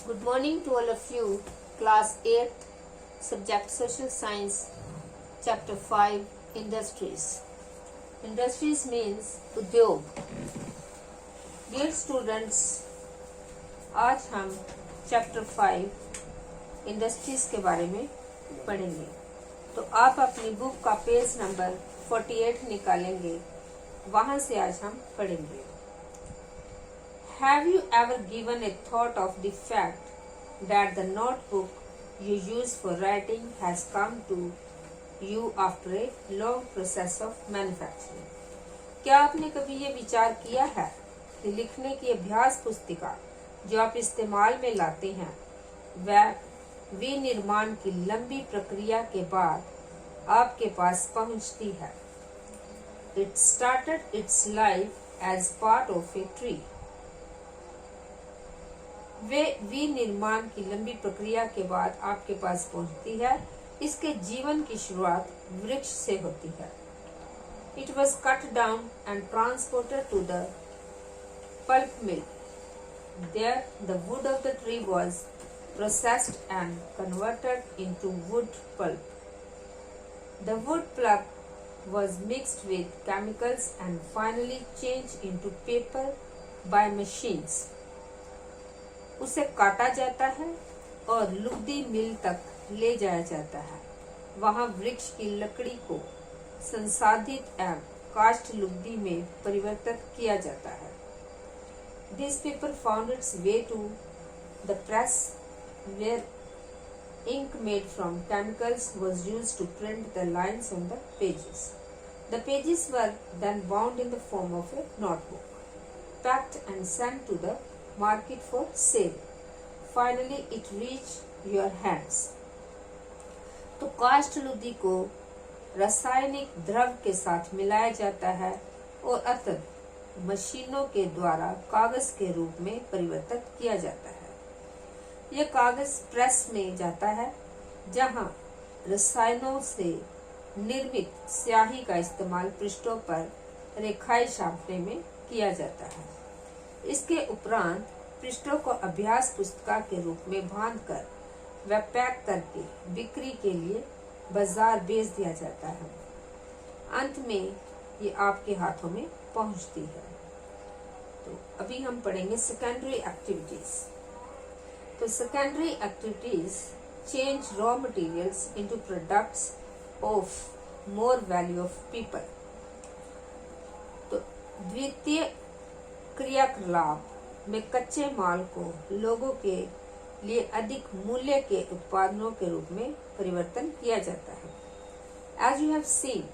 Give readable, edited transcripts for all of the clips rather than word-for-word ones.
Good morning to all of you. Class 8th, Subject Social Science, Chapter 5, Industries. Industries means उद्योग. Dear students, आज हम Chapter 5 Industries के बारे में पढ़ेंगे. तो आप अपनी बुक का पेज नंबर 48 निकालेंगे. वहां से आज हम पढ़ेंगे. Have you ever given a thought of the fact that the notebook you use for writing has come to you after a long process of manufacturing? क्या आपने कभी ये विचार किया है कि लिखने की अभ्यास पुस्तिका जो आप इस्तेमाल में लाते हैं वह विनिर्माण की लंबी प्रक्रिया के बाद आपके पास पहुंचती है. It started its life as part of a tree. वे विनिर्माण की लंबी प्रक्रिया के बाद आपके पास पहुंचती है. इसके जीवन की शुरुआत वृक्ष से होती है. It was cut down and transported to the pulp mill. There the wood of the tree was processed and converted into wood pulp. The wood pulp was mixed with chemicals and finally changed into paper by machines. उसे काटा जाता है और लुगदी मिल तक ले जाया जाता है. वहां वृक्ष की लकड़ी को संसाधित एवं काष्ठ लुगदी में परिवर्तित किया जाता है. This paper found its way to the press where ink made from chemicals was used to print the lines on the pages. The pages were then bound in the form of a notebook, packed and sent to the market for sale. Finally it reached your hands. तो काष्ठ लुगदी को रासायनिक द्रव के साथ मिलाया जाता है और अतः मशीनों के द्वारा कागज के रूप में परिवर्तित किया जाता है. यह कागज प्रेस में जाता है जहां रसायनों से निर्मित स्याही का इस्तेमाल पृष्ठों पर रेखाएं छापने में किया जाता है. इसके उपरांत पृष्ठों को अभ्यास पुस्तिका के रूप में बांधकर व पैक करके बिक्री के लिए बाजार भेज दिया जाता है. अंत में ये आपके हाथों में पहुंचती है. तो अभी हम पढ़ेंगे सेकेंडरी एक्टिविटीज. तो secondary activities change raw materials into products of more value of people. तो द्वितीय क्रियाकलाप में कच्चे माल को लोगों के लिए अधिक मूल्य के उत्पादनों के रूप में परिवर्तन किया जाता है. As you have seen,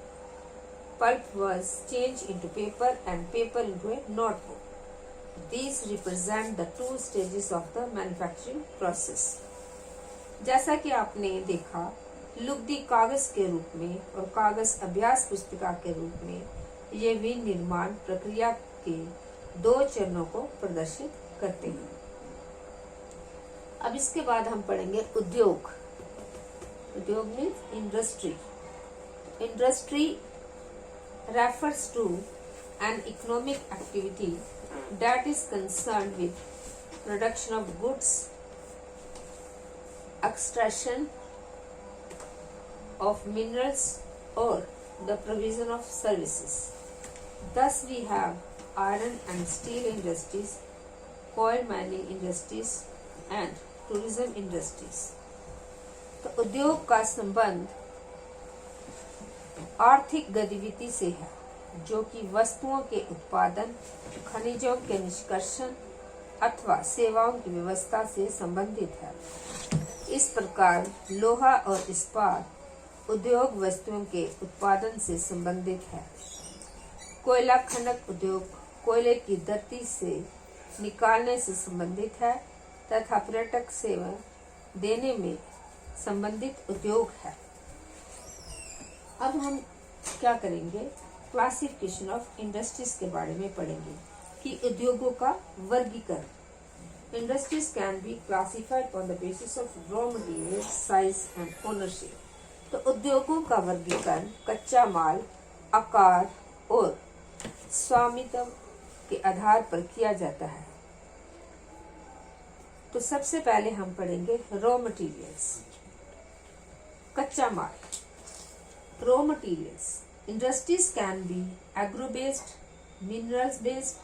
pulp was changed into paper and paper into a notebook. These represent the two stages of the manufacturing process. जैसा कि आपने देखा, लुगदी कागज के रूप में और कागज अभ्यास पुस्तिका के रूप में ये विनिर्माण प्रक्रिया के दो चरणों को प्रदर्शित करते हैं. अब इसके बाद हम पढ़ेंगे उद्योग. उद्योग means industry. Industry refers to an economic activity that is concerned with production of goods, extraction of minerals और the provision of services. Thus we have iron and steel industries, coal mining industries and tourism industries. तो उद्योग का संबंध आर्थिक गतिविधि से है जो कि वस्तुओं के उत्पादन, खनिजों के निष्कर्षण अथवा सेवाओं की व्यवस्था से संबंधित है. इस प्रकार लोहा और इस्पात उद्योग वस्तुओं के उत्पादन से संबंधित है. कोयला खनक उद्योग कोयले की धरती से निकालने से संबंधित है तथा पर्यटक सेवा देने में संबंधित उद्योग है. अब हम क्या करेंगे, क्लासिफिकेशन ऑफ इंडस्ट्रीज के बारे में पढ़ेंगे कि उद्योगों का वर्गीकरण. Industries can be classified on the basis of raw material, size and ownership. तो उद्योगों का वर्गीकरण कच्चा माल, आकार और स्वामित्व के आधार पर किया जाता है. तो सबसे पहले हम पढ़ेंगे रॉ मटेरियल्स, कच्चा माल। Raw materials industries can be agro based, minerals based,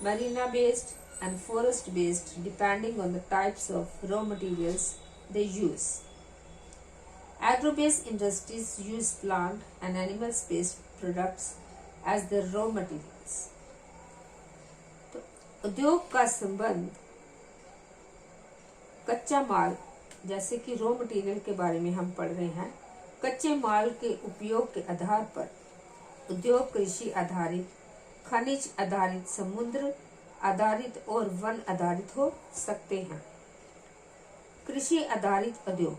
marina based and forest based depending on the types of raw materials they use. Agro-based industries use plant and animal based products as their raw materials. तो उद्योग का संबंध कच्चा माल, जैसे कि raw material के बारे में हम पढ़ रहे हैं, कच्चे माल के उपयोग के आधार पर उद्योग कृषि आधारित, खनिज आधारित, समुद्र आधारित और वन आधारित हो सकते हैं। कृषि आधारित उद्योग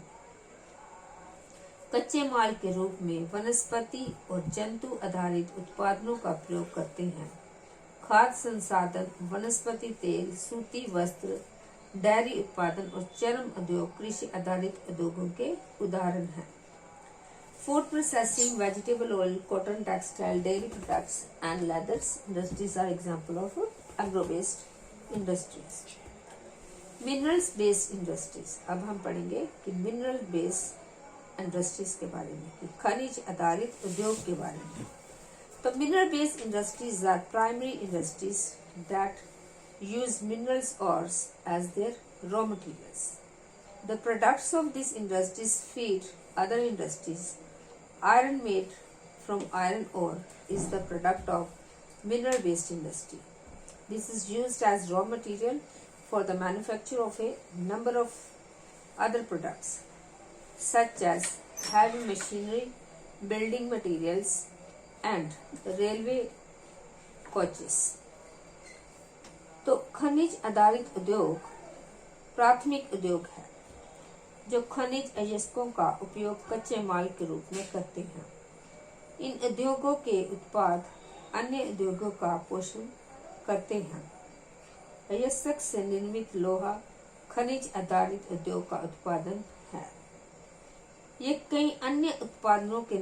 कच्चे माल के रूप में वनस्पति और जंतु आधारित उत्पादनों का प्रयोग करते हैं। खाद्य संसाधन, वनस्पति तेल, सूती वस्त्र, डेयरी उत्पादन और चर्म उद्योग कृषि आधारित उद्योगों के उदाहरण हैं। Food processing, vegetable oil, cotton, textile, dairy products and leathers industries are example of agro-based industries. Minerals-based industries, अब हम पढ़ेंगे कि mineral-based industries के बारे में, कि खनिज आधारित उद्योग के बारे में। तो mineral-based industries are primary industries that use minerals ores as their raw materials. The products of these industries feed other industries. Iron made from iron ore is the product of mineral-based industry. This is used as raw material for the manufacture of a number of other products, such as heavy machinery, building materials, and railway coaches. तो खनिज आधारित उद्योग प्राथमिक उद्योग है जो खनिज अयस्कों का उपयोग कच्चे माल के रूप में करते हैं। इन उद्योगों के उत्पाद अन्य उद्योगों का पोषण करते हैं। अयस्क से निर्मित लोहा खनिज आधारित उद्योग का उत्पादन है। ये कई अन्य उत्पादनों के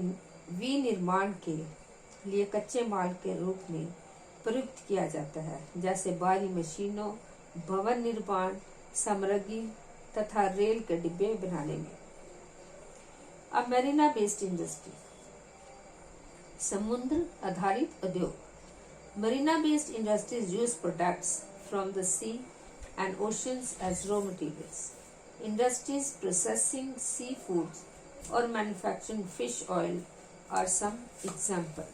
विनिर्माण के लिए कच्चे माल के रूप में प्रयुक्त किया जाता है, जैसे भारी मशीनों, भवन निर्माण, सामग्री तथा रेल के डिब्बे बनाने में। अब मैरीना बेस्ड इंडस्ट्री, समुद्र आधारित उद्योग। Marine based industries use products from the sea and oceans as raw materials. Industries processing sea foods और manufacturing fish oil are some example.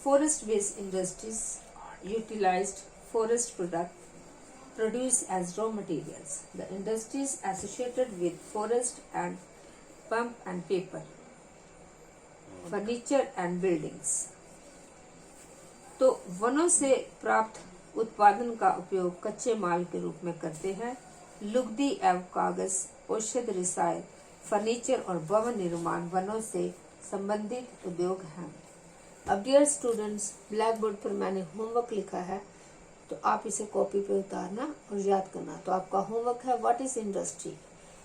Forest based industries utilized forest product produced as raw materials. The industries associated with forest and pulp and paper, furniture and buildings. तो वनों से प्राप्त उत्पादन का उपयोग कच्चे माल के रूप में करते हैं। लुगदी एवं कागज, औषध, रसायन, फर्नीचर और भवन निर्माण वनों से संबंधित उद्योग हैं। अब डियर स्टूडेंट्स, ब्लैक बोर्ड पर मैंने होमवर्क लिखा है, तो आप इसे कॉपी पे उतारना और याद करना। तो आपका होमवर्क है, what is industry?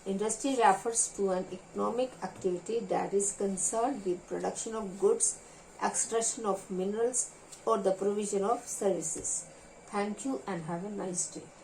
Industry refers to an economic activity that is concerned with production of goods, extraction of minerals और the provision of services. Thank you and have a nice day.